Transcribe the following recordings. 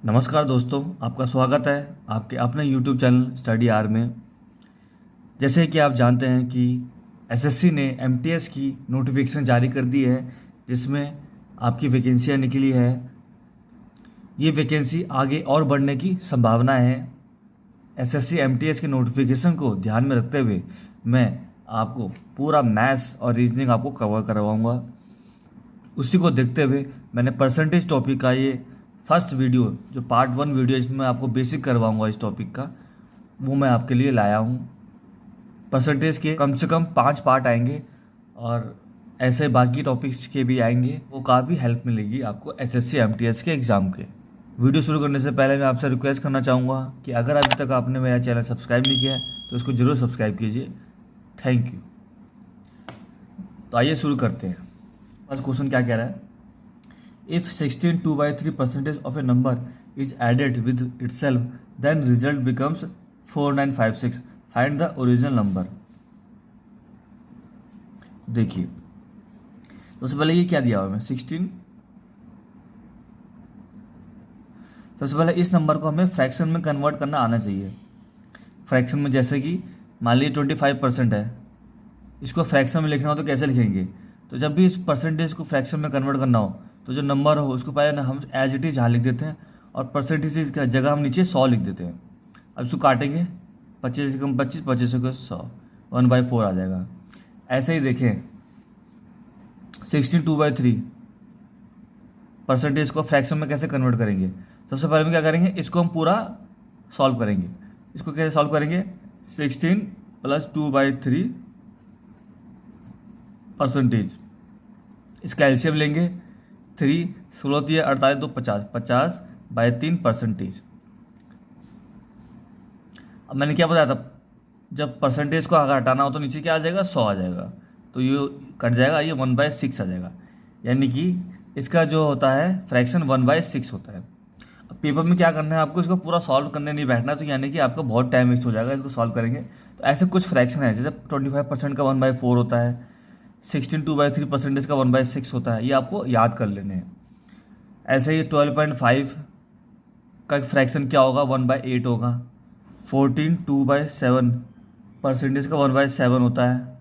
नमस्कार दोस्तों, आपका स्वागत है आपके अपने YouTube चैनल स्टडी आर में। जैसे कि आप जानते हैं कि एसएससी ने एमटीएस की नोटिफिकेशन जारी कर दी है, जिसमें आपकी वैकेंसियाँ निकली है। ये वैकेंसी आगे और बढ़ने की संभावना है। एसएससी एमटीएस के नोटिफिकेशन को ध्यान में रखते हुए मैं आपको पूरा मैथ्स और रीजनिंग आपको कवर करवाऊँगा। उसी को देखते हुए मैंने परसेंटेज टॉपिक का ये फर्स्ट वीडियो, जो पार्ट 1 वीडियो, इसमें आपको बेसिक करवाऊंगा इस टॉपिक का, वो मैं आपके लिए लाया हूँ। परसेंटेज के कम से कम 5 पार्ट आएंगे और ऐसे बाकी टॉपिक्स के भी आएंगे। वो काफ़ी हेल्प मिलेगी आपको एसएससी एमटीएस के एग्ज़ाम के। वीडियो शुरू करने से पहले मैं आपसे रिक्वेस्ट करना चाहूँगा कि अगर अभी तक आपने मेरा चैनल सब्सक्राइब नहीं किया है तो इसको ज़रूर सब्सक्राइब कीजिए। Thank you. तो आइए शुरू करते हैं। फर्स्ट क्वेश्चन क्या कह रहा है? If 16 2/3 percentage of a number is added with itself, then result becomes 4956. Find the original number. देखिए, सबसे पहले ये क्या दिया हुआ है? 16। सबसे पहले इस नंबर को हमें फ्रैक्शन में कन्वर्ट करना आना चाहिए। फ्रैक्शन में जैसे कि मान लीजिए 25% है, इसको फ्रैक्शन में लिखना हो तो कैसे लिखेंगे? तो जब भी इस परसेंटेज को फ्रैक्शन में कन्वर्ट करना हो तो जो नंबर हो उसको पहले ना हम एज इट इज यहाँ लिख देते हैं और परसेंटेज की जगह हम नीचे 100 लिख देते हैं। अब इसको काटेंगे, 25 से कम 25, 25 से कम 100, 1/4 आ जाएगा। ऐसे ही देखें, 16 2/3 परसेंटेज को फ्रैक्शन में कैसे कन्वर्ट करेंगे? सबसे पहले हम क्या करेंगे, इसको हम पूरा सॉल्व करेंगे। इसको कैसे सॉल्व करेंगे? 16 + 2/3 परसेंटेज, इसका एलसीएम लेंगे। 3 16 दिए 48 तो 50, 50/3 परसेंटेज। अब मैंने क्या बताया था, जब परसेंटेज को अगर हटाना हो तो नीचे क्या आ जाएगा? 100 आ जाएगा। तो ये कट जाएगा, ये 1/6 आ जाएगा। यानी कि इसका जो होता है फ्रैक्शन 1/6 होता है। अब पेपर में क्या करना है आपको, इसको पूरा सॉल्व करने नहीं बैठना, तो यानी कि आपका बहुत टाइम वेस्ट हो जाएगा इसको सॉल्व करेंगे। तो ऐसे कुछ फ्रैक्शन है, जैसे 25% का 1/4 होता है, 16 2/3 परसेंटेज का 1/6 होता है। ये आपको याद कर लेने हैं। ऐसे ही 12.5 का फ्रैक्शन क्या होगा? 1/8 होगा। 14 2/7 परसेंटेज का 1/7 होता है।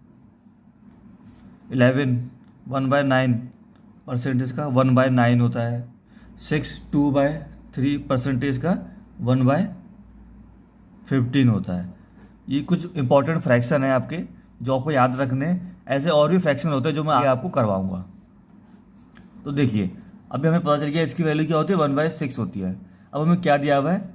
11 1/9 परसेंटेज का 1/9 होता है। 6 2/3 परसेंटेज का 1/15 होता है। ये कुछ इंपॉर्टेंट फ्रैक्शन है आपके, जो आपको याद रखने। ऐसे और भी फ्रैक्शन होते हैं जो मैं आगे आपको करवाऊंगा। तो देखिए, अभी हमें पता चल गया इसकी वैल्यू क्या होती है? 1/6 होती है। अब हमें क्या दिया हुआ है?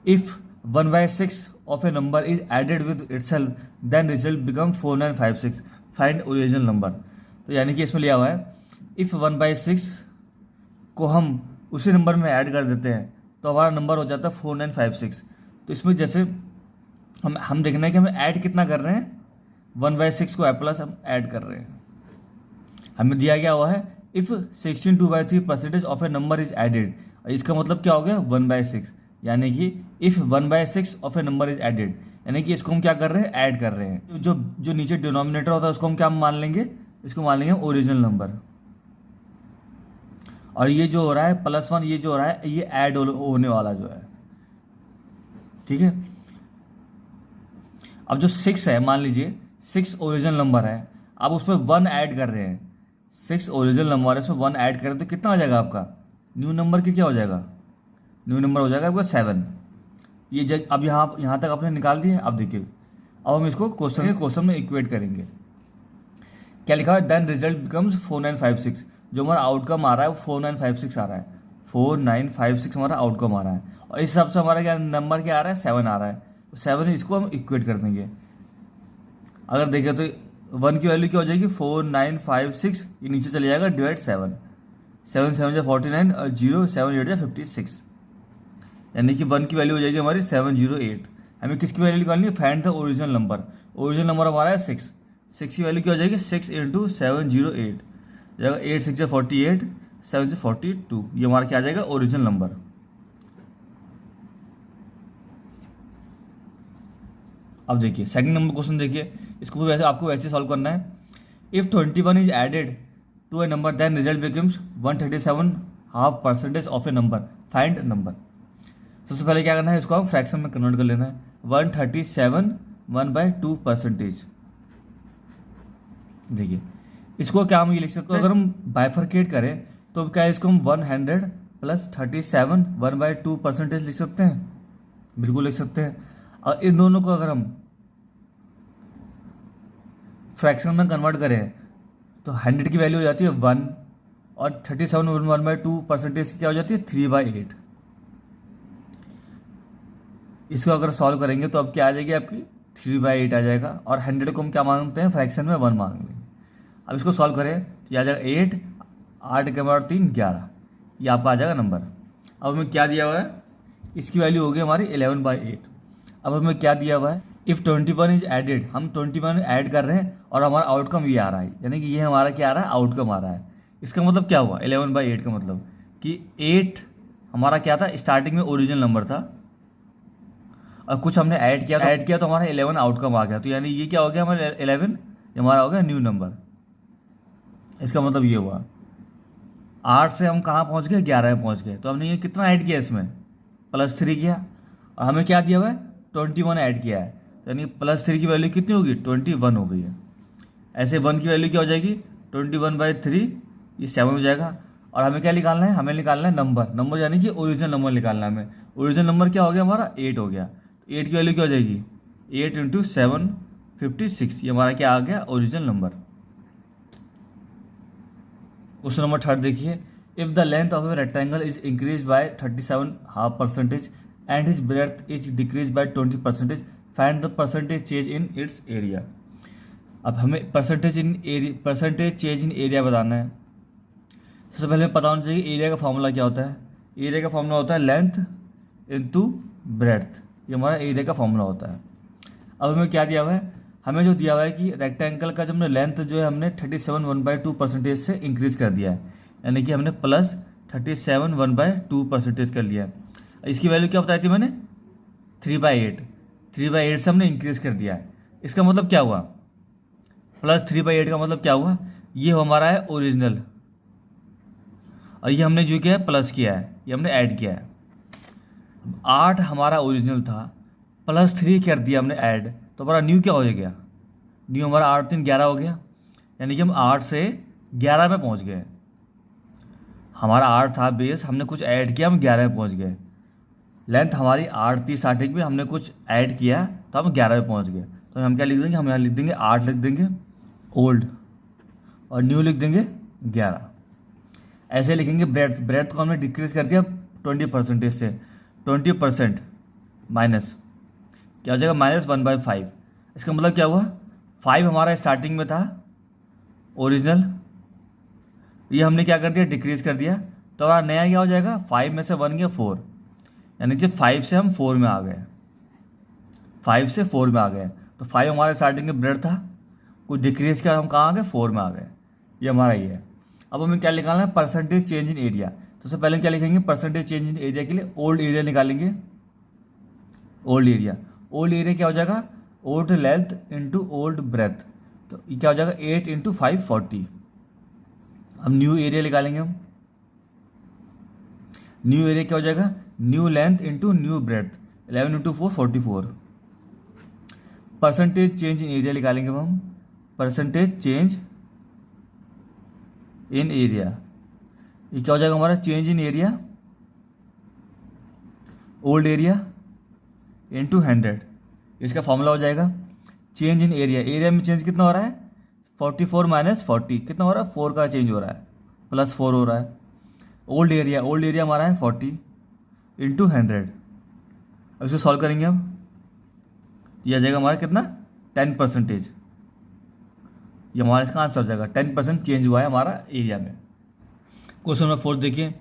If 1/6 of a number is added with itself, then result become 4956। Find original number. तो यानी कि इसमें लिया हुआ है, इफ 1/6 को हम उसी नंबर में ऐड कर देते हैं तो हमारा नंबर हो जाता है 4956। तो इसमें जैसे हम देखना है कि हम ऐड कितना कर रहे हैं, 1/6 को प्लस हम ऐड कर रहे हैं। हमें दिया गया हुआ है if 16 2/3 percentage of a number is added. इसका मतलब क्या हो गया? 1/6। यानी कि if 1/6 of a number is added, यानी कि इसको हम क्या कर रहे हैं? ऐड कर रहे हैं। जो नीचे डिनोमिनेटर होता है उसको हम क्या मान लेंगे? इसको मान लेंगे ओरिजिनल नंबर। और ये जो हो रहा है +1, ये जो हो रहा है ये ऐड होने वाला जो है, ठीक है। अब जो 6 है, मान लीजिए 6 ओरिजिनल नंबर है, अब उसमें 1 ऐड कर रहे हैं। 6 ओरिजिनल नंबर है, उसमें 1 ऐड करें तो कितना हो जाएगा आपका? न्यू नंबर की क्या हो जाएगा? न्यू नंबर हो जाएगा आपका 7। ये अब यहाँ तक आपने निकाल दिया। अब देखिए, अब हम इसको क्वेश्चन में इक्वेट करेंगे। क्या लिखा है? Then result becomes 4956। जो हमारा आउटकम आ रहा है वो 4956 आ रहा है। 4956 हमारा आउटकम आ रहा है। और इस हिसाब से हमारा क्या नंबर क्या आ रहा है? 7 आ रहा है। 7 इसको हम इक्वेट कर देंगे। अगर देखें तो 1 की वैल्यू क्या हो जाएगी? 4956। ये नीचे चले जाएगा, डिवाइड 7 7 7 49 और 0 7 8 56। यानी कि 1 की वैल्यू हो जाएगी हमारी 708। हमें किसकी वैल्यू निकालनी है? Find the original number. Original number हमारा है 6। 6 की वैल्यू क्या हो जाएगी? 6 × 708 जाएगा। 8 6 48, 7 से 42। ये हमारा क्या आ जाएगा? Original number. अब देखिए सेकंड नंबर क्वेश्चन देखिए, इसको वैसे आपको वैसे सॉल्व करना है। If 21 is added to a number then result becomes 137 half percentage of a number, find number. सबसे पहले क्या करना है, इसको हम फ्रैक्शन में कन्वर्ट कर लेना है। 137 1/2%। देखिए इसको क्या हम ये लिख सकते हैं, अगर हम बाइफरकेट करें तो क्या है, इसको हम 100 + 37 1/2% लिख सकते हैं, बिल्कुल लिख सकते हैं। और इन दोनों को अगर हम फ्रैक्शन में कन्वर्ट करें तो 100 की वैल्यू हो जाती है 1 और 37 1/2% की क्या हो जाती है 3/8। इसको अगर सॉल्व करेंगे तो अब क्या आ जाएगी आपकी 3/8 आ जाएगा, और 100 को हम क्या मांगते हैं फ्रैक्शन में 1 मांग लेंगे। अब इसको सॉल्व करें तो आ जाएगा 8, 8 के बाद 3 11, ये आपका आ जाएगा नंबर। अब हमें क्या दिया हुआ है, इसकी वैल्यू होगी हमारी 11/8। अब हमें क्या दिया हुआ है, इफ़ 21 इज एडेड, हम 21 ऐड कर रहे हैं और हमारा आउटकम ये आ रहा है, यानी कि ये हमारा क्या आ रहा है, आउटकम आ रहा है। इसका मतलब क्या हुआ, 11/8 का मतलब कि 8 हमारा क्या था, स्टार्टिंग में ओरिजिनल नंबर था और कुछ हमने ऐड किया तो हमारा 11 आउटकम आ गया। तो यानी ये क्या हो गया हमारा 11, ये हमारा हो गया न्यू नंबर। इसका मतलब ये हुआ 8 से हम कहाँ पहुँच गए, 11 में पहुँच गए। तो हमने ये कितना ऐड किया, इसमें +3 किया, और हमें क्या दिया हुआ है 21 ऐड किया है, यानी +3 की वैल्यू कितनी होगी 21 हो गई है। ऐसे 1 की वैल्यू क्या हो जाएगी 21/3, ये 7 हो जाएगा। और हमें क्या निकालना है, हमें निकालना है नंबर यानी कि ओरिजिनल नंबर निकालना है हमें। ओरिजिनल नंबर क्या हो गया हमारा 8 हो गया। 8 की वैल्यू क्या हो जाएगी 8 × 7 56, ये हमारा क्या आ गया ओरिजिनल नंबर। क्वेश्चन नंबर 3 देखिए, if the length of a rectangle is increase by 37.5% and his breadth is decrease by 20%, find the percentage change in its area. अब हमें परसेंटेज चेंज इन एरिया बताना है। सबसे पहले पता होना चाहिए एरिया का फॉर्मूला क्या होता है। एरिया का फॉर्मूला होता है लेंथ इंटू ब्रेड्थ, ये हमारा एरिया का फॉर्मूला होता है। अब हमें क्या दिया हुआ है, हमें जो दिया हुआ है कि रेक्टेंगल का जब हमने लेंथ जो है हमने 37 1/2% से इंक्रीज़ कर दिया है, यानी कि हमने +37 1/2% कर लिया है। इसकी वैल्यू क्या बताई थी मैंने 3/8 से हमने इंक्रीज़ कर दिया है। इसका मतलब क्या हुआ, +3/8 का मतलब क्या हुआ, ये हमारा है ओरिजिनल, और ये हमने जो किया है प्लस किया है, ये हमने ऐड किया है। 8 हमारा ओरिजिनल था, +3 कर दिया हमने ऐड, तो हमारा न्यू क्या हो गया, न्यू हमारा 8 3 11 हो गया, यानी कि हम 8 से 11 में पहुंच गए। हमारा 8 था बेस, हमने कुछ ऐड किया, हम 11 में पहुंच गए। लेंथ हमारी 8 थी स्टार्टिंग में, हमने कुछ ऐड किया तो हम 11 में पहुंच गए। तो हम क्या लिख देंगे, हम यहाँ लिख देंगे 8 लिख देंगे ओल्ड, और न्यू लिख देंगे 11। ऐसे लिखेंगे। ब्रेड्थ को हमने डिक्रीज कर दिया 20% से, 20% माइनस क्या हो जाएगा -1/5। इसका मतलब क्या हुआ, 5 हमारा स्टार्टिंग में था ओरिजिनल, ये हमने क्या कर दिया डिक्रीज कर दिया, तो हमारा नया क्या हो जाएगा 5 में से 1 गया 4, यानी कि 5 से हम 4 में आ गए, 5 से 4 में आ गए। तो 5 हमारे स्टार्टिंग में ब्रेड था, कुछ डिक्रीज किया, हम कहाँ आ गए 4 में आ गए, ये हमारा ये है। अब हमें क्या निकालना है, परसेंटेज चेंज इन एरिया। तो सबसे पहले क्या लिखेंगे, परसेंटेज चेंज इन एरिया के लिए ओल्ड एरिया निकालेंगे। ओल्ड एरिया क्या हो जाएगा, old length into old breadth, तो ये क्या हो जाएगा 8 × 5 40। अब न्यू एरिया निकालेंगे हम। न्यू एरिया क्या हो जाएगा, new length into new breadth, 11 × 4 44। Percentage change in area निकालेंगे हम। परसेंटेज चेंज इन एरिया, ये क्या हो जाएगा हमारा change in area, old area into 100, इसका फॉर्मूला हो जाएगा चेंज इन एरिया। एरिया में चेंज कितना हो रहा है 44 - 40, कितना हो रहा है 4 का चेंज हो रहा है, +4 हो रहा है। ओल्ड एरिया हमारा है 40 इंटू 100। अब इसको सॉल्व करेंगे हम, ये आ जाएगा हमारा कितना 10%, ये हमारा इसका आंसर हो जाएगा। 10% चेंज हुआ है हमारा एरिया में। क्वेश्चन नंबर 4 देखिए,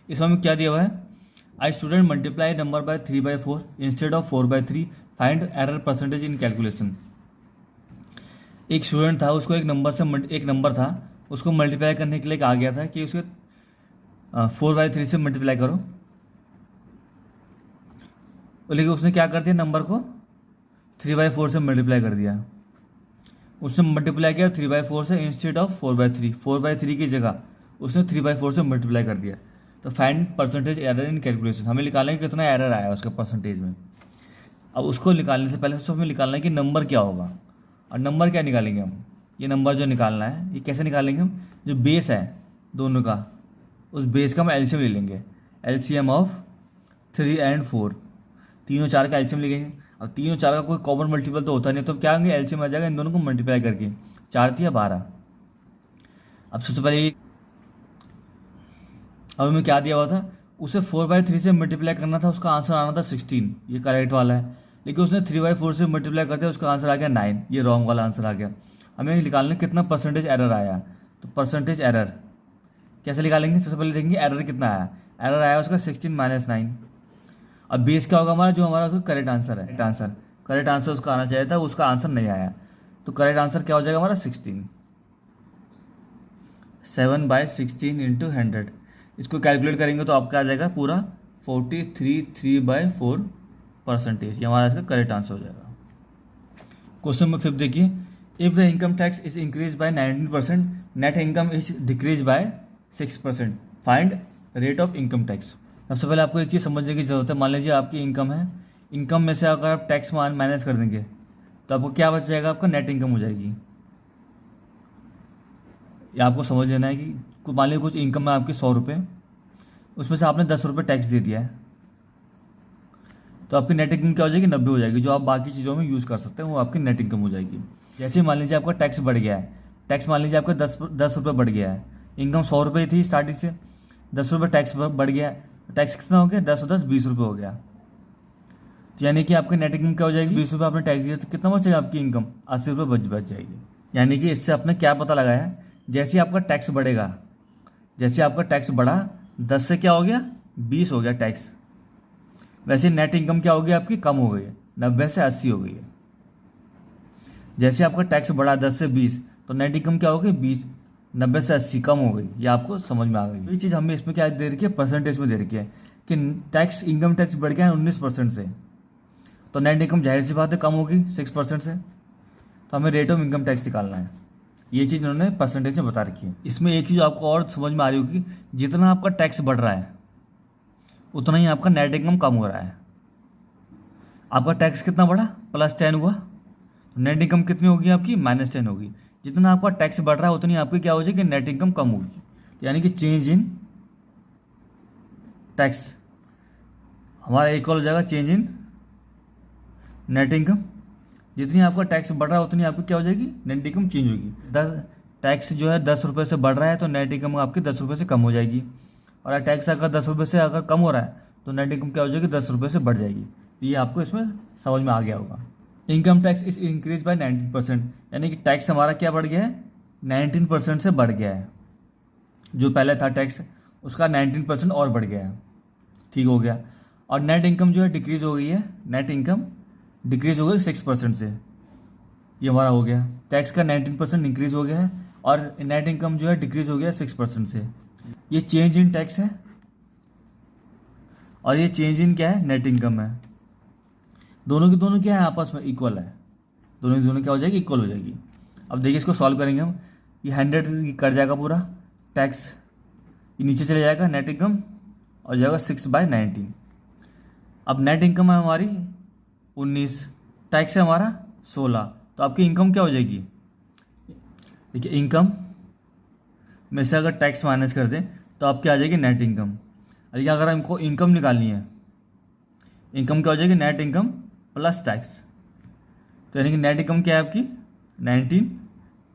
इसमें हमें क्या दिया हुआ है, I student multiply number by 3/4 instead of 4/3, find error percentage in calculation. एक स्टूडेंट था, उसको एक नंबर था, उसको मल्टीप्लाई करने के लिए कहा गया था कि उसे 4/3 से मल्टीप्लाई करो, लेकिन उसने क्या कर दिया, नंबर को 3/4 से मल्टीप्लाई कर दिया। उसने मल्टीप्लाई किया 3/4 से इंस्टेड ऑफ 4/3, 4/3 की जगह उसने 3/4 से मल्टीप्लाई कर दिया। तो find percentage error in calculation, हमें निकालना है कि कितना एरर आया उसका परसेंटेज में। अब उसको निकालने से पहले सबसे हमें निकालना है कि नंबर क्या होगा, और नंबर क्या निकालेंगे हम, ये नंबर जो निकालना है ये कैसे निकालेंगे हम, जो बेस है दोनों का, उस बेस का हम एलसीएम ले लेंगे, एलसीएम ऑफ 3 और 4, तीनों चार का एलसीएम लेंगे। अब तीनों चार का कोई कॉमन मल्टीपल तो होता नहीं, तो क्या होंगे, एलसीएम आ जाएगा इन दोनों को मल्टीप्लाई करके, 4 या 12। अब सबसे पहले अब हमें क्या दिया हुआ था, उसे 4/3 से मल्टीप्लाई करना था, उसका आंसर आना था 16, ये करेक्ट वाला है। लेकिन उसने 3/4 से मल्टीप्लाई करते उसका आंसर आ गया 9, ये रॉन्ग वाला आंसर आ गया। हमें निकालना कितना परसेंटेज एरर आया, तो परसेंटेज एरर कैसे निकालेंगे, सबसे पहले देखेंगे एरर कितना आया, एरर आया उसका 16 - 9। अब बेस क्या होगा हमारा, जो हमारा उसका करेक्ट आंसर है, करेक्ट आंसर उसका आना चाहिए था, उसका आंसर नहीं आया, तो करेक्ट आंसर क्या हो जाएगा हमारा 16, 7/16 × 100। इसको कैलकुलेट करेंगे तो आपका आ जाएगा पूरा 43/4 परसेंटेज, ये हमारा इसका करेक्ट आंसर हो जाएगा। क्वेश्चन नंबर 5 देखिए, if the income tax is increase by 19%, net income is decrease bye 6%, find rate of income tax. सबसे पहले आपको एक चीज़ समझने की जरूरत है, मान लीजिए आपकी इनकम है, इनकम में से अगर आप टैक्स माइनस कर देंगे तो आपको क्या बच जाएगा, आपका नेट इनकम हो जाएगी। या आपको समझ लेना है कि मान लीजिए कुछ इनकम है आपकी 100 रुपये, उसमें से आपने 10 रुपये टैक्स दे दिया है, तो आपकी नेट इनकम क्या हो जाएगी, 90 हो जाएगी, जो आप बाकी चीज़ों में यूज़ कर सकते हैं वो आपकी नेट इनकम हो जाएगी। जैसे मान लीजिए आपका टैक्स बढ़ गया है, टैक्स मान लीजिए आपका 10 रुपये बढ़ गया है, इनकम 100 रुपये थी स्टार्टिंग से, 10 रुपये टैक्स बढ़ गया, टैक्स कितना हो गया, 10 और 10 20 रुपये हो गया, तो यानी कि आपकी नेट इनकम क्या हो जाएगी, 20 रुपये आपने टैक्स दिया तो कितना बचेगा आपकी इनकम, 80 रुपये बच जाएगी। यानी कि इससे आपने क्या पता लगाया, जैसे आपका टैक्स बढ़ेगा, जैसे आपका टैक्स बढ़ा 10 से क्या हो गया 20 हो गया टैक्स, वैसे नेट इनकम क्या हो गई आपकी, कम हो गई है, 90 से 80 हो गई है। जैसे आपका टैक्स बढ़ा 10 से 20 तो नेट इनकम क्या हो गई 90 से 80 कम हो गई, ये आपको समझ में आ गई। ये चीज़ हमें इसमें क्या दे रखी है, परसेंटेज में दे रखी है कि टैक्स इनकम टैक्स बढ़ गया है 19% से, तो नेट इनकम जाहिर सी बात है कम होगी 6% से, तो हमें रेट ऑफ इनकम टैक्स निकालना है। ये चीज़ उन्होंने परसेंटेज में बता रखी है। इसमें एक चीज़ आपको और समझ में आ रही होगी, जितना आपका टैक्स बढ़ रहा है उतना ही आपका नेट इनकम कम हो रहा है। आपका टैक्स कितना बढ़ा, +10 हुआ, तो नेट इनकम कितनी होगी आपकी, -10 होगी। जितना आपका टैक्स बढ़ रहा है उतनी आपकी क्या हो जाएगी, नेट इनकम कम होगी, तो यानी कि चेंज इन टैक्स हमारा इक्वल हो जाएगा चेंज इन नेट इनकम। जितनी आपका टैक्स बढ़ रहा है उतनी आपकी क्या हो जाएगी, नेट इनकम चेंज होगी। टैक्स जो है 10 रुपये से बढ़ रहा है तो नेट इनकम आपकी 10 रुपये से कम हो जाएगी, और टैक्स अगर 10 रुपये से अगर कम हो रहा है तो नेट इनकम क्या हो जाएगी, 10 रुपये से बढ़ जाएगी। ये आपको इसमें समझ में आ गया होगा। Income tax is increase by 19%, यानी कि टैक्स हमारा क्या बढ़ गया है, 19% से बढ़ गया है। जो पहले था टैक्स उसका 19% और बढ़ गया है, ठीक हो गया। और नेट इनकम जो है डिक्रीज हो गई है, नेट इनकम डिक्रीज हो गई 6% से, ये हमारा हो गया। टैक्स का 19% इंक्रीज हो गया है और नेट इनकम जो है डिक्रीज हो गया 6% से। ये चेंज इन टैक्स है और ये चेंज इन क्या है, नेट इनकम है। दोनों की दोनों क्या है, आपस में इक्वल है, दोनों की दोनों क्या हो जाएगी, इक्वल हो जाएगी। अब देखिए इसको सॉल्व करेंगे हम, ये 100 कट जाएगा पूरा, टैक्स ये नीचे चले जाएगा, नेट इनकम और जाएगा 6/19। अब नेट इनकम है हमारी 19, टैक्स है हमारा 16, तो आपकी इनकम क्या हो जाएगी, देखिए इनकम में से अगर टैक्स माइनस कर दें तो आपकी आ जाएगी नेट इनकम। लेकिन अगर हमको इनकम निकालनी है, इनकम क्या हो जाएगी, नेट इनकम प्लस टैक्स, तो यानी कि नेट इनकम क्या है आपकी 19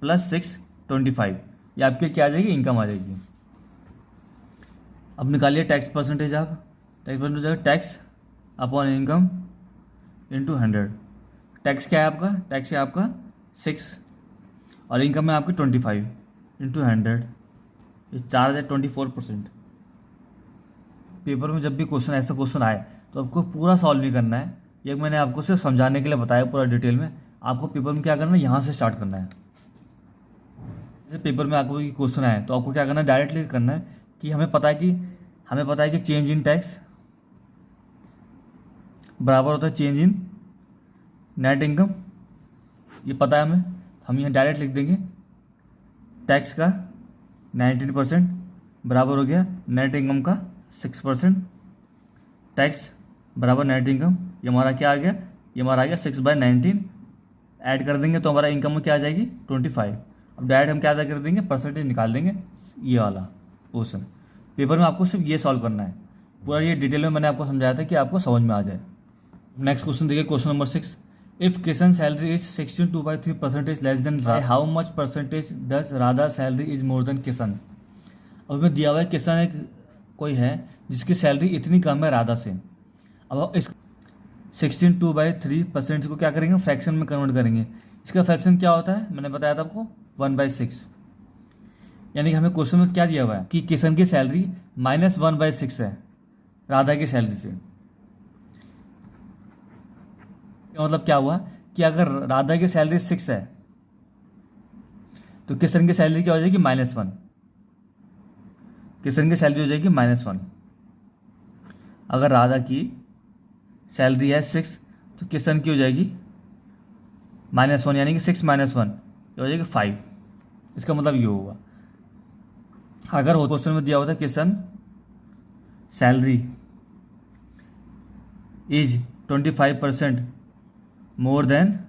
+ 6 25, ये आपकी क्या आ जाएगी, इनकम आ जाएगी। अब निकालिए टैक्स परसेंटेज, आप टैक्स परसेंटेज जाएगा tax upon income into 100। Tax क्या है आपका, टैक्स है आपका 6 और इनकम है आपकी 25 इंटू 100, ये 4/24%। पेपर में जब भी क्वेश्चन ऐसा क्वेश्चन आए तो आपको पूरा सॉल्व नहीं करना है, ये मैंने आपको सिर्फ समझाने के लिए बताया पूरा डिटेल में। आपको पेपर में क्या करना है, यहाँ से स्टार्ट करना है। जैसे पेपर में आपको क्वेश्चन आए तो आपको क्या करना है, डायरेक्टली करना है कि हमें पता है कि चेंज इन टैक्स बराबर होता है चेंज इन नेट इनकम, ये पता है हमें। हम यहाँ डायरेक्ट लिख देंगे टैक्स का 19% बराबर हो गया नेट इनकम का 6%, टैक्स बराबर नेट इनकम। ये हमारा क्या आ गया, ये हमारा आ गया 6/19। ऐड कर देंगे तो हमारा इनकम में क्या आ जाएगी 25। अब डायरेक्ट हम क्या अदा कर देंगे, परसेंटेज निकाल देंगे, ये वाला पोर्शन। पेपर में आपको सिर्फ ये सॉल्व करना है, पूरा ये डिटेल में मैंने आपको समझाया था कि आपको समझ में आ जाए। नेक्स्ट क्वेश्चन देखिए, question number 6। If Kishan salary is 16.2/3% less than how much percentage does Radha salary is more than Kishan. अब हमें दिया हुआ है किशन एक कोई है जिसकी सैलरी इतनी कम है राधा से। अब इस 16/2/3% को क्या करेंगे, फ्रैक्शन में कन्वर्ट करेंगे। इसका फ्रैक्शन क्या होता है, मैंने बताया था आपको 1/6। यानी कि हमें क्वेश्चन में क्या दिया हुआ है कि किशन की सैलरी -1/6 है राधा की सैलरी से। मतलब क्या हुआ कि अगर राधा की सैलरी 6 है तो किशन की सैलरी क्या हो जाएगी, -1। किशन की सैलरी हो जाएगी -1। अगर राधा की सैलरी है 6 तो किशन की हो जाएगी -1, यानी कि 6 - 1 ये हो जाएगी 5। इसका मतलब ये होगा, अगर क्वेश्चन में दिया होता है Kishan salary is 25% more than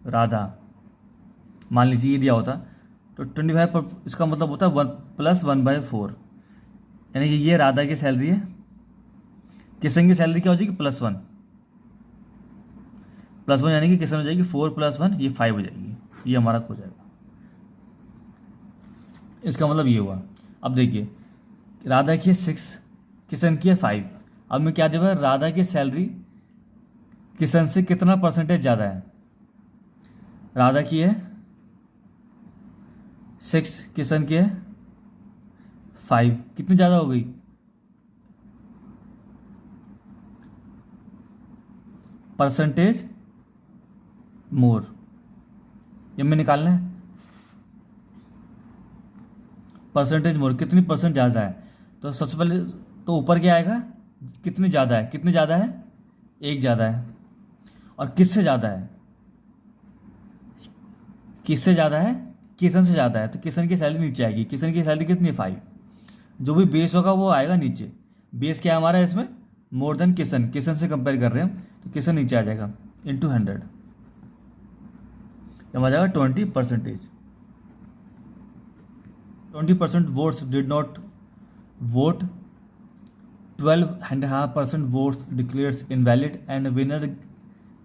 Radha, मान लीजिए ये दिया होता तो 25 इसका मतलब होता है 1 + 1/4, यानी कि ये राधा की सैलरी है, किशन की सैलरी क्या हो जाएगी +1 यानी कि किशन हो जाएगी 4 + 1 ये 5 हो जाएगी, ये हमारा हो जाएगा। इसका मतलब ये हुआ। अब देखिए राधा की है 6, किशन की है 5। अब मैं क्या दे रहा, राधा की सैलरी किशन से कितना परसेंटेज ज़्यादा है। राधा की है 6, किशन की है 5, कितनी ज़्यादा हो गई, परसेंटेज मोर। ये हमें निकालना है परसेंटेज मोर, कितनी परसेंट ज़्यादा है। तो सबसे पहले तो ऊपर क्या आएगा, कितनी ज़्यादा है, कितनी ज़्यादा है, 1 ज़्यादा है। और किससे ज़्यादा है, किससे ज़्यादा है, किशन से ज़्यादा है। तो किशन की सैलरी नीचे आएगी, किशन की सैलरी कितनी है 5। जो भी बेस होगा वो आएगा नीचे। बेस क्या है हमारा इसमें, मोर देन किशन, किशन से कंपेयर कर रहे हैं हम तो किशन नीचे आ जाएगा × 100, आ जाएगा 20%। 20% votes did not vote, 12.5% votes declares invalid and winner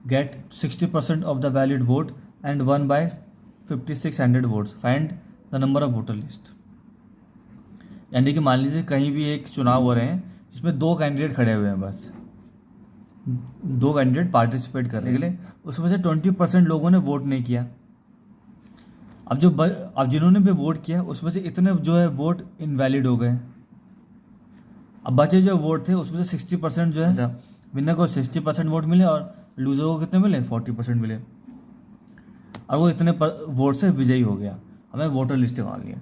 get 60% of the valid vote and one by 5600 votes. Find the number of voter list. यानी कि मान लीजिए कहीं भी एक चुनाव हो रहे हैं जिसमें 2 कैंडिडेट खड़े हुए हैं, बस 2 कैंडिडेट पार्टिसिपेट करने के लिए, उसमें से 20% लोगों ने वोट नहीं किया। अब जिन्होंने भी वोट किया उसमें से इतने जो है वोट इनवैलिड हो गए। अब बचे जो वोट थे उसमें से 60% जो है विनर को 60% वोट मिले और लूजर को कितने मिले, 40% मिले। और वो इतने वोट से विजयी हो गया, हमें वोटर लिस्ट आ गया।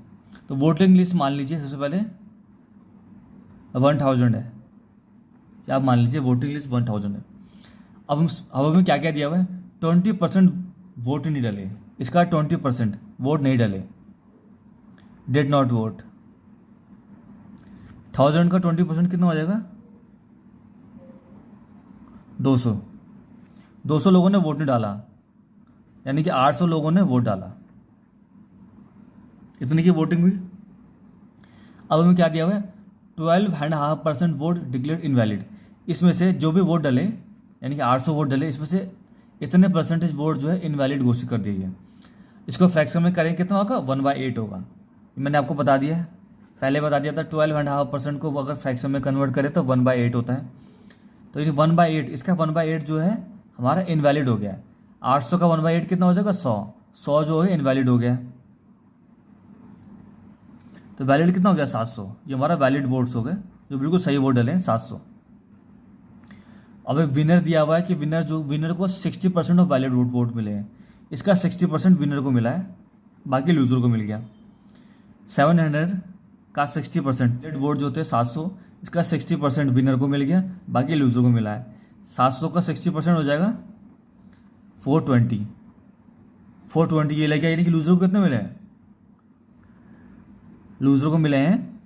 तो वोटिंग लिस्ट मान लीजिए सबसे पहले 1000 है, या आप मान लीजिए वोटिंग लिस्ट 1000 है। अब हमें क्या क्या दिया हुआ है, 20% वोट नहीं डाले, इसका 20% वोट नहीं डाले, डिड नॉट वोट। 1000 का 20% कितना हो जाएगा, 200। 200 लोगों ने वोट नहीं डाला, यानी कि 800 लोगों ने वोट डाला, इतनी की वोटिंग हुई। अब हमें क्या दिया हुआ है, 12.5% वोट डिक्लेयर्ड इनवैलिड। इसमें से जो भी वोट डले, यानी कि 800 वोट डले, इसमें से इतने परसेंटेज वोट जो है इनवैलिड घोषित कर दिए गए। इसको फ्रैक्शन में करें कितना होगा, 1/8 होगा। मैंने आपको बता दिया है, पहले बता दिया था 12.5% को अगर फ्रैक्शन में कन्वर्ट करें तो 1/8 होता है। तो ये 1/8, इसका 1/8 जो है हमारा इनवैलिड हो गया है। 800 का 1/8 कितना हो जाएगा, 100 जो है इनवैलिड हो गया। तो वैलिड कितना हो गया, 700। ये हमारा वैलिड वोट्स हो गए, जो बिल्कुल सही वोट डले हैं 700। अब एक विनर दिया हुआ है कि विनर को 60% ऑफ वैलिड वोट मिले हैं। इसका 60% विनर को मिला है, बाकी लूजर को मिल गया। 700 का 60% वैलिड वोट जो थे 700, इसका 60% विनर को मिल गया, बाकी लूजर को मिला है। 700 का 60% हो जाएगा 420। 420 ये लगे, यानी कि लूजर को कितने मिले हैं, लूजर को मिले हैं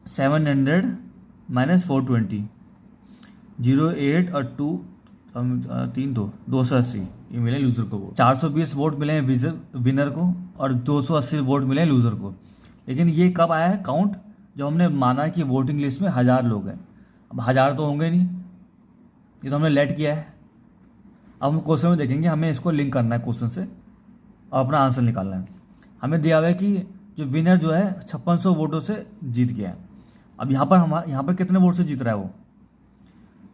700 -420, 08 और 2 3 2 280 ये मिले लूज़र को वोट। 420 वोट मिले हैं विनर को और 280 वोट मिले हैं लूज़र को। लेकिन ये कब आया है काउंट? जो हमने माना कि वोटिंग लिस्ट में 1000 लोग हैं। अब 1000 तो होंगे नहीं, ये तो हमने लेट किया है। अब हम क्वेश्चन में देखेंगे, हमें इसको लिंक करना है क्वेश्चन से और अपना आंसर निकालना है। हमें दिया हुआ है कि जो विनर जो है 5600 वोटों से जीत गया है। अब यहाँ पर कितने वोट से जीत रहा है वो?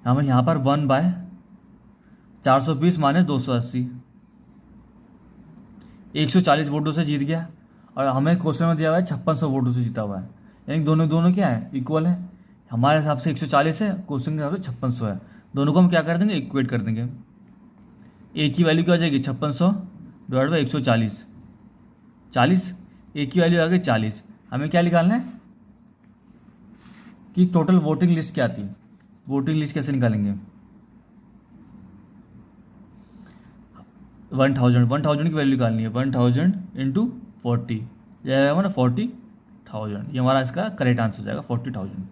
हमें यहाँ पर 1/420 माइनस 280, 140 वोटों से जीत गया। और हमें क्वेश्चन में दिया हुआ है 5600 वोटों से जीता हुआ है, यानी दोनों क्या है, इक्वल है। हमारे हिसाब से 140 है, क्वेश्चन के हिसाब से 5600 है। दोनों को हम क्या कर देंगे, इक्वेट कर देंगे। एक की वैल्यू क्या हो जाएगी, 5600 डिवाइड बाई 140, 40। एक की वैल्यू आ गई 40। हमें क्या निकालना है कि टोटल वोटिंग लिस्ट क्या थी। वोटिंग लिस्ट कैसे निकालेंगे? 1000 की वैल्यू निकालनी है। 1000 इंटू 40 जाएगा हमारा 40,000। ये हमारा इसका करेक्ट आंसर हो जाएगा 40,000।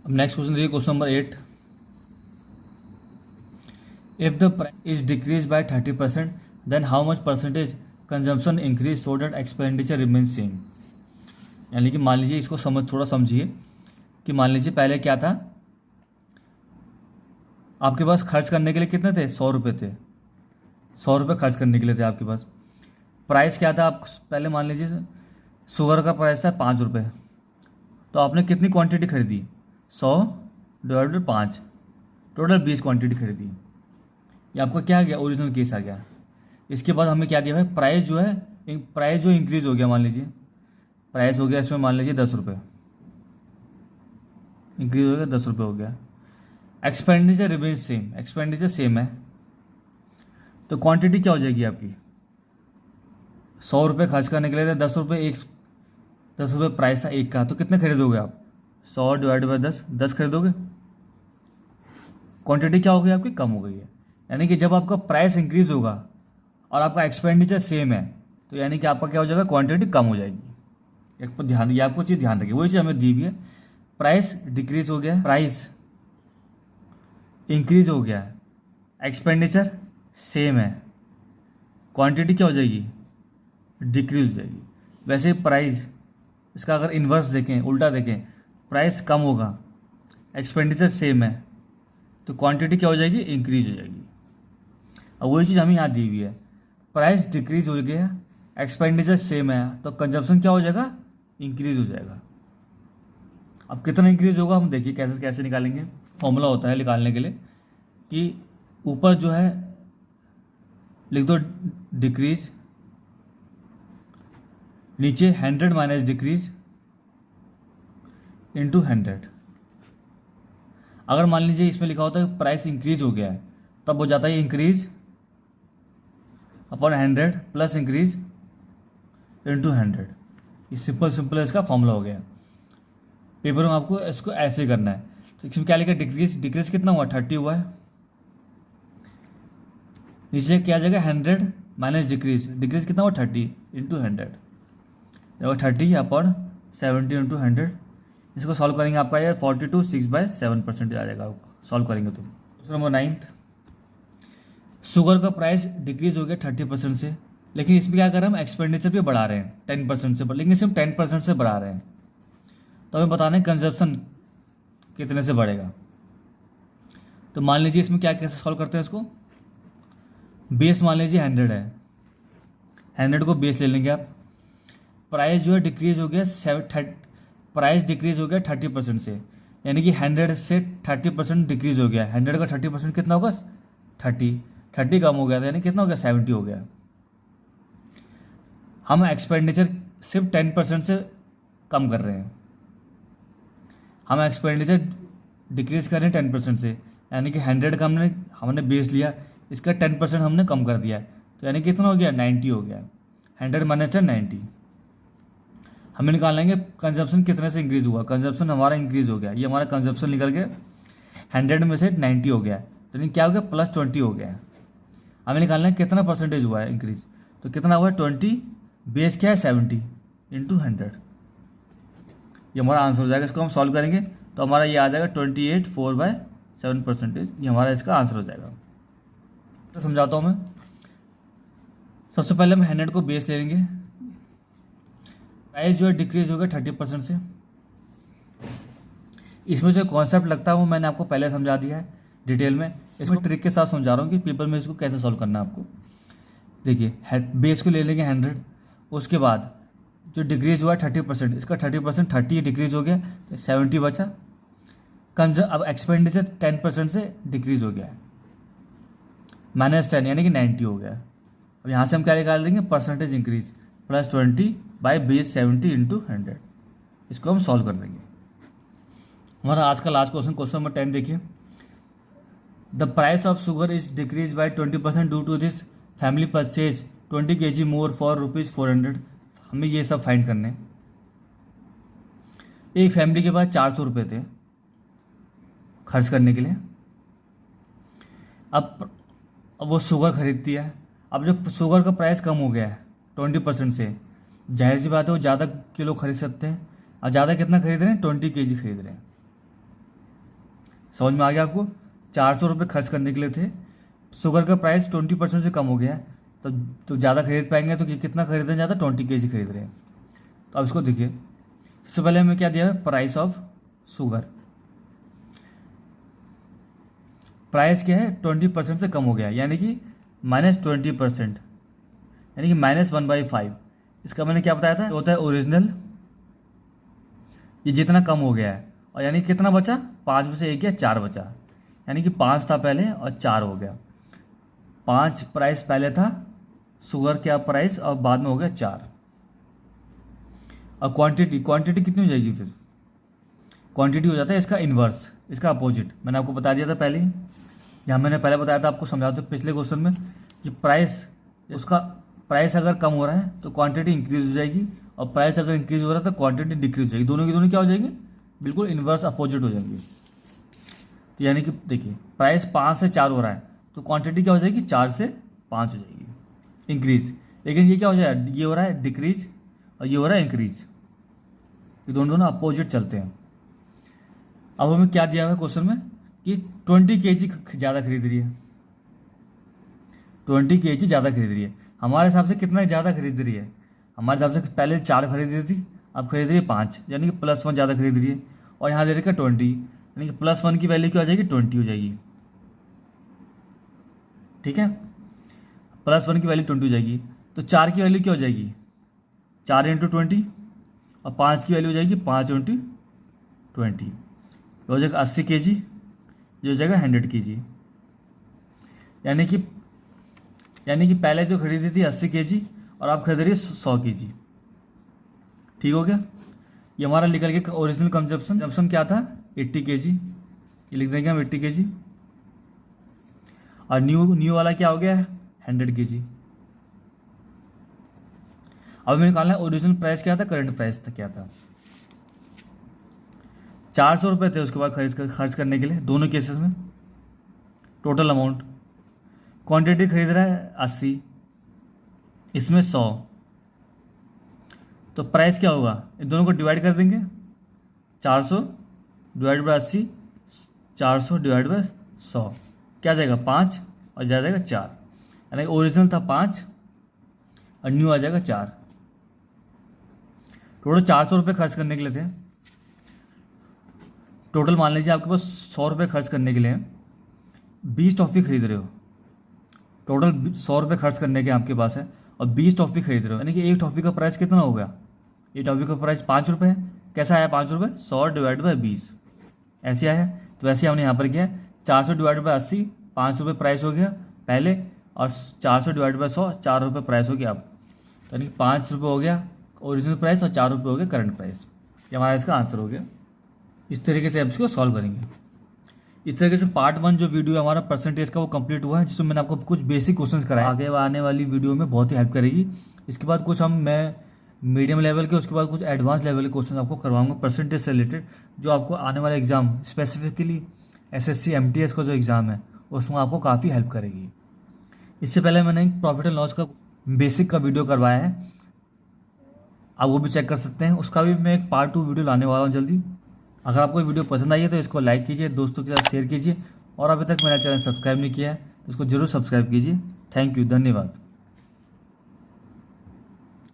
अब नेक्स्ट क्वेश्चन देखिए, question number 8। If the price is decrease by 30%, then how much percentage consumption increase so that expenditure remain same. यानी कि मान लीजिए, इसको थोड़ा समझिए कि मान लीजिए पहले क्या था, आपके पास खर्च करने के लिए कितने थे, 100 रुपये थे। 100 रुपये खर्च करने के लिए थे आपके पास। प्राइस क्या था, आप पहले मान लीजिए शुगर का प्राइस था 5 रुपये, तो आपने कितनी क्वांटिटी खरीदी, 100 डिवाइड बाई 5, टोटल 20 क्वांटिटी खरीदी। ये आपका क्या आ गया, ओरिजिनल केस आ गया। इसके बाद हमें क्या दिया है, प्राइस जो इंक्रीज हो गया। मान लीजिए प्राइस हो गया इसमें मान लीजिए 10 रुपये, इंक्रीज हो गया 10 रुपये हो गया। Expenditure remain same, expenditure same है, तो क्वांटिटी क्या हो जाएगी आपकी, 100 रुपये खर्च करने के लिए 10 रुपये 10 रुपये प्राइस था एक का, तो कितने खरीदोगे आप, 100 डिवाइड बाई 10 खरीदोगे। क्वांटिटी क्या हो गई आपकी, कम हो गई है। यानी कि जब आपका प्राइस इंक्रीज होगा और आपका एक्सपेंडिचर सेम है, तो यानी कि आपका क्या हो जाएगा, क्वांटिटी कम हो जाएगी। एक पर ध्यान, ये आपको चीज़ ध्यान रखिए, वही चीज़ हमें दी हुई है। प्राइस डिक्रीज हो गया, प्राइस इंक्रीज हो गया, एक्सपेंडिचर सेम है, क्वांटिटी क्या हो जाएगी, डिक्रीज हो जाएगी। वैसे प्राइस, इसका अगर इन्वर्स देखें, उल्टा देखें, प्राइस कम होगा, एक्सपेंडिचर सेम है, तो क्वांटिटी क्या हो जाएगी, इंक्रीज हो जाएगी। अब वही चीज़ हमें यहाँ दी हुई है, प्राइस डिक्रीज हो गया, एक्सपेंडिचर सेम है, तो कंजप्शन क्या हो जाएगा, इंक्रीज हो जाएगा। अब कितना इंक्रीज होगा हम देखिए कैसे कैसे निकालेंगे। फॉर्मूला होता है निकालने के लिए कि ऊपर जो है लिख दो डिक्रीज, नीचे 100 माइनस डिक्रीज इंटू 100। अगर मान लीजिए इसमें लिखा होता है प्राइस इंक्रीज हो गया है, तब हो जाता है increase upon 100 plus increase into 100। ये सिंपल इसका फॉर्मूला हो गया। पेपर में आपको इसको ऐसे ही करना है। तो इसमें क्या लिखा, डिक्रीज कितना हुआ, 30 हुआ है। नीचे क्या आ जाएगा, 100 माइनस डिक्रीज कितना हुआ, 30 इंटू 100, जब 30 अपॉन 70 इंटू 100। इसको सॉल्व करेंगे, आपका यार 42 6/7% आ जाएगा आपको सॉल्व करेंगे तो। क्वेश्चन नंबर 9, शुगर का प्राइस डिक्रीज हो गया 30% से, लेकिन इसमें क्या कर रहे हैं हम, एक्सपेंडिचर भी बढ़ा रहे हैं 10% से, लेकिन इसमें 10% से बढ़ा रहे हैं। तो हमें बताना है कंजप्शन कितने से बढ़ेगा। तो मान लीजिए इसमें क्या कैसे सॉल्व करते हैं इसको, बेस मान लीजिए 100 है, 100 को बेस ले लेंगे आप। प्राइस जो है डिक्रीज हो गया, प्राइस डिक्रीज हो गया 30% से, यानी कि 100 से 30% डिक्रीज हो गया। 100 का 30% कितना होगा, 30 कम हो गया था, यानी कितना हो गया, 70 हो गया। हम एक्सपेंडिचर सिर्फ 10% से कम कर रहे हैं, हम एक्सपेंडिचर डिक्रीज कर रहे हैं 10% से, यानी कि 100 का हमने बेस लिया, इसका 10% हमने कम कर दिया, तो यानी कितना हो गया, 90 हो गया। 100 माइनस 10 90। हमें निकाल लेंगे कंजप्शन कितने से इंक्रीज हुआ, कंजप्शन हमारा इंक्रीज हो गया, ये हमारा कंजप्शन निकल गया 100 में से 90 हो गया, तो नहीं क्या हो गया, +20 हो गया। हमें निकालना है कितना परसेंटेज हुआ है इंक्रीज, तो कितना हुआ 20, बेस क्या है 70 इंटू 100, ये हमारा आंसर हो जाएगा। इसको हम सॉल्व करेंगे तो हमारा ये आ जाएगा 28/4/7%। ये हमारा इसका आंसर हो जाएगा। तो समझाता हूँ मैं। सबसे पहले हम 100 को बेस ले लेंगे। प्राइस जो है डिक्रीज हो गया 30% से। इसमें जो कॉन्सेप्ट लगता है वो मैंने आपको पहले समझा दिया है डिटेल में। इसमें ट्रिक के साथ समझा रहा हूँ कि पेपर में इसको कैसे सॉल्व करना है आपको। देखिए बेस को ले लेंगे 100, उसके बाद जो डिक्रीज हुआ 30%, इसका 30% 30 डिक्रीज हो गया तो 70 बचा। अब एक्सपेंडिचर 10% से डिक्रीज हो गया है, -10 यानी कि 90 हो गया। अब यहाँ से हम क्या निकाल देंगे, परसेंटेज इंक्रीज +20/बेस 70 × 100। इसको हम सॉल्व कर देंगे। हमारा आज का लास्ट क्वेश्चन नंबर 10 देखिए। The price of sugar is decrease by 20% due to this family purchase 20 kg more for ₹400। हमें ये सब फाइंड करने। एक फैमिली के पास 400 रुपये थे खर्च करने के लिए। अब वो शुगर खरीदती है। अब जब शुगर का प्राइस कम हो गया है 20% से, जाहिर सी बात है वो ज़्यादा किलो खरीद सकते हैं। और ज़्यादा कितना खरीद रहे हैं, 20 kg खरीद रहे हैं। समझ में आ गया आपको। 400 रुपये खर्च करने के लिए थे, शुगर का प्राइस 20% से कम हो गया है, तो ज़्यादा खरीद पाएंगे। तो कितना खरीद रहे हैं, ज़्यादा 20 kg खरीद रहे हैं। तो अब इसको देखिए, सबसे पहले हमें क्या दिया है, प्राइस ऑफ शुगर। प्राइस क्या है, 20% से कम हो गया, यानी कि -20%, यानी कि -1/5। इसका मैंने क्या बताया था, होता है ओरिजिनल। ये जितना कम हो गया है, और यानी कितना बचा, 5 में से 1 या 4 बचा, यानी कि 5 था पहले और 4 हो गया। 5 प्राइस पहले था शुगर क्या प्राइस, और बाद में हो गया 4। और क्वांटिटी कितनी हो जाएगी फिर, क्वांटिटी हो जाता है इसका इन्वर्स, इसका अपोजिट। मैंने आपको बता दिया था पहले ही, यहाँ मैंने पहले बताया था आपको, समझाते पिछले क्वेश्चन में, कि उसका प्राइस अगर कम हो रहा है तो क्वांटिटी इंक्रीज हो जाएगी, और प्राइस अगर इंक्रीज हो रहा है तो क्वांटिटी डिक्रीज हो जाएगी। दोनों की दोनों क्या हो जाएगी, बिल्कुल इन्वर्स अपोजिट हो जाएंगी। तो यानी कि देखिए, प्राइस 5 से 4 हो रहा है तो क्वांटिटी क्या हो जाएगी, 4 से 5 हो जाएगी, इंक्रीज। लेकिन ये क्या हो जाएगा, ये हो रहा है डिक्रीज और ये हो रहा है इंक्रीज। ये दोनों अपोजिट चलते हैं। अब हमें क्या दिया हुआ है क्वेश्चन में, कि 20 kg ज़्यादा खरीद रही है, 20 kg ज़्यादा खरीद रही है। हमारे हिसाब से कितना ज़्यादा खरीद रही है, हमारे हिसाब से पहले 4 खरीद रही थी, अब खरीद रही है 5, यानी कि +1 ज़्यादा खरीद रही है। और यहाँ दे रखा 20, यानी कि +1 की वैल्यू क्या हो जाएगी, 20 हो जाएगी। ठीक है, +1 की वैल्यू 20 हो जाएगी। तो 4 की वैल्यू क्या हो जाएगी, 4 × 20, और 5 की वैल्यू हो जाएगी 5 × 20, हो जाएगा 80 kg, ये हो जाएगा 100 kg। यानी कि पहले जो खरीदी थी 80 kg और आप खरीद रही है 100 kg। ठीक हो गया। ये हमारा निकल गया ओरिजिनल कंजप्शन क्या था, 80 kg। ये लिख देंगे हम 80 kg। और न्यू वाला क्या हो गया है, 100 kg। अब हमें निकालना है ओरिजिनल प्राइस क्या था, करंट प्राइस था क्या था। 400 रुपये थे उसके बाद खर्च करने के लिए, दोनों केसेस में टोटल अमाउंट। क्वांटिटी खरीद रहा है 80, इसमें 100, तो प्राइस क्या होगा, इन दोनों को डिवाइड कर देंगे। 400 / 80, 400 / 100 क्या जाएगा, 5, और जाएगा 4। यानी ओरिजिनल था 5 और न्यू आ जाएगा 4। टोटल 400 रुपये खर्च करने के लिए थे। टोटल मान लीजिए आपके पास 100 रुपये खर्च करने के लिए 20 टॉफ़ी खरीद रहे हो। टोटल 100 रुपये खर्च करने के आपके पास है और 20 टॉफ़ी खरीद रहे हो, यानी कि एक टॉफ़ी का प्राइस कितना हो गया, एक टॉफ़ी का प्राइस 5 रुपये है। कैसा आया 5 रुपये, 100 / 20 ऐसे आया। तो वैसे हमने यहाँ पर किया 400 / 80, 5 रुपये प्राइस हो गया पहले, और 400 / 100, 4 रुपये प्राइस हो गया अब। यानी कि 5 रुपये हो गया ओरिजिनल प्राइस और 4 रुपये हो गया करंट प्राइस। ये हमारा इसका आंसर हो गया। इस तरीके से आप इसको सॉल्व करेंगे। इस तरीके से पार्ट 1 जो वीडियो हमारा परसेंटेज का वो कंप्लीट हुआ है, जिसमें मैंने आपको कुछ बेसिक क्वेश्चंस कराए। आगे आने वाली वीडियो में बहुत ही हेल्प करेगी। इसके बाद कुछ मैं मीडियम लेवल के, उसके बाद कुछ एडवांस लेवल के क्वेश्चन आपको करवाऊंगा परसेंटेज से रिलेटेड, जो आपको आने वाले एग्जाम स्पेसिफिकली SSC MTS का जो एग्ज़ाम है उसमें आपको काफ़ी हेल्प करेगी। इससे पहले मैंने एक प्रॉफिट एंड लॉस का बेसिक का वीडियो करवाया है, आप वो भी चेक कर सकते हैं। उसका भी मैं एक पार्ट 2 वीडियो लाने वाला हूँ जल्दी। अगर आपको ये वीडियो पसंद आई है तो इसको लाइक कीजिए, दोस्तों के साथ शेयर कीजिए और अभी तक मेरा चैनल सब्सक्राइब नहीं किया है तो इसको ज़रूर सब्सक्राइब कीजिए। थैंक यू, धन्यवाद।